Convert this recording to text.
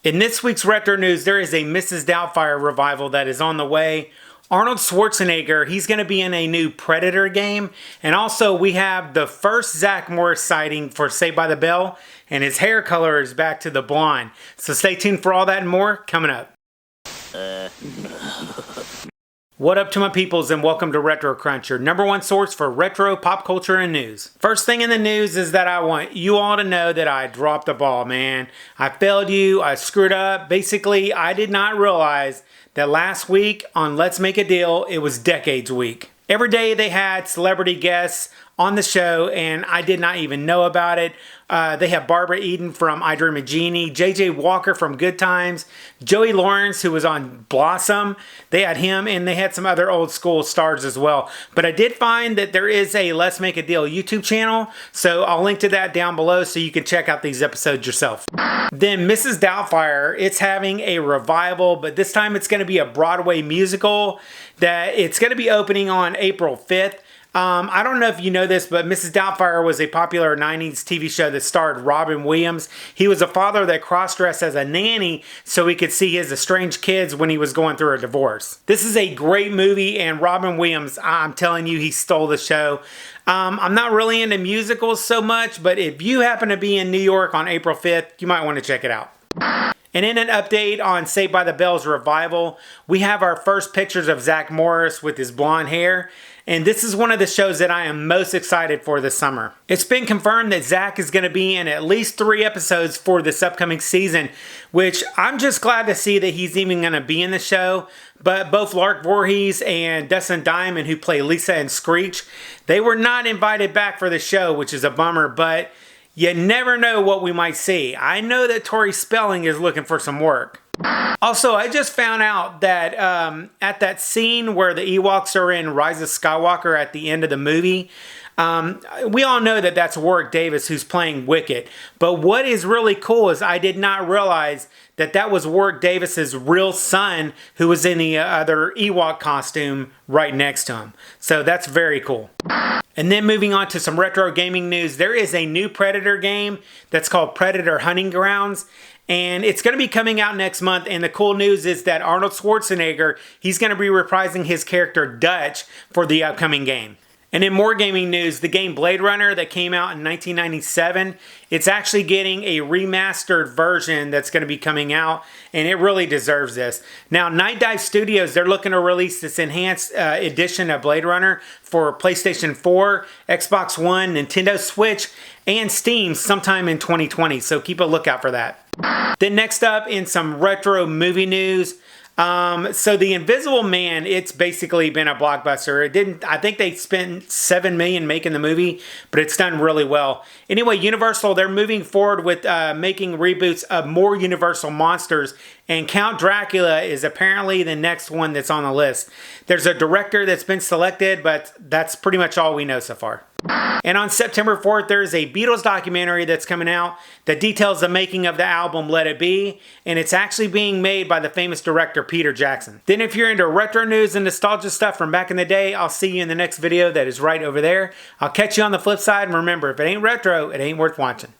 In this week's Retro News, there is a Mrs. Doubtfire revival that is on the way. Arnold Schwarzenegger, he's going to be in a new Predator game. And also, we have the first Zack Morris sighting for Saved by the Bell. And his hair color is back to the blonde. So stay tuned for all that and more coming up. What up to my peoples, and welcome to Retro Crunch, your #1 source for retro pop culture and news. First thing in the news is that I want you all to know that I dropped the ball, man. I failed you, I screwed up. Basically, I did not realize that last week on Let's Make a Deal, it was Decades Week. Every day they had celebrity guests on the show, and I did not even know about it. They have Barbara Eden from I Dream of Jeannie, J.J. Walker from Good Times, Joey Lawrence, who was on Blossom. They had him, and they had some other old school stars as well. But I did find that there is a Let's Make a Deal YouTube channel, so I'll link to that down below so you can check out these episodes yourself. Then Mrs. Doubtfire, it's having a revival, but this time it's going to be a Broadway musical that it's going to be opening on April 5th. I don't know if you know this, but Mrs. Doubtfire was a popular 90s TV show that starred Robin Williams. He was a father that cross-dressed as a nanny so he could see his estranged kids when he was going through a divorce. This is a great movie, and Robin Williams, I'm telling you, he stole the show. I'm not really into musicals so much, but if you happen to be in New York on April 5th, you might want to check it out. And in an update on Saved by the Bell's revival, we have our first pictures of Zack Morris with his blonde hair. And this is one of the shows that I am most excited for this summer. It's been confirmed that Zack is going to be in at least 3 episodes for this upcoming season, which I'm just glad to see that he's even going to be in the show. But both Lark Voorhees and Dustin Diamond, who play Lisa and Screech, they were not invited back for the show, which is a bummer, but you never know what we might see. I know that Tori Spelling is looking for some work. Also, I just found out that at that scene where the Ewoks are in Rise of Skywalker at the end of the movie, we all know that that's Warwick Davis who's playing Wicket. But what is really cool is I did not realize that that was Warwick Davis's real son who was in the other Ewok costume right next to him. So that's very cool. And then moving on to some retro gaming news, there is a new Predator game that's called Predator Hunting Grounds. And it's going to be coming out next month. And the cool news is that Arnold Schwarzenegger, he's going to be reprising his character Dutch for the upcoming game. And in more gaming news, the game Blade Runner that came out in 1997, it's actually getting a remastered version that's going to be coming out, and it really deserves this. Now, Night Dive Studios, they're looking to release this enhanced edition of Blade Runner for PlayStation 4, Xbox One, Nintendo Switch, and Steam sometime in 2020, so keep a lookout for that. Then next up, in some retro movie news, so The Invisible Man, it's basically been a blockbuster. I think they spent $7 million making the movie, but it's done really well. Anyway, Universal, they're moving forward with making reboots of more Universal monsters, and Count Dracula is apparently the next one that's on the list. There's a director that's been selected, but that's pretty much all we know so far. And on September 4th, there's a Beatles documentary that's coming out that details the making of the album Let It Be, and it's actually being made by the famous director Peter Jackson. Then if you're into retro news and nostalgia stuff from back in the day, I'll see you in the next video that is right over there. I'll catch you on the flip side, and remember, if it ain't retro, it ain't worth watching.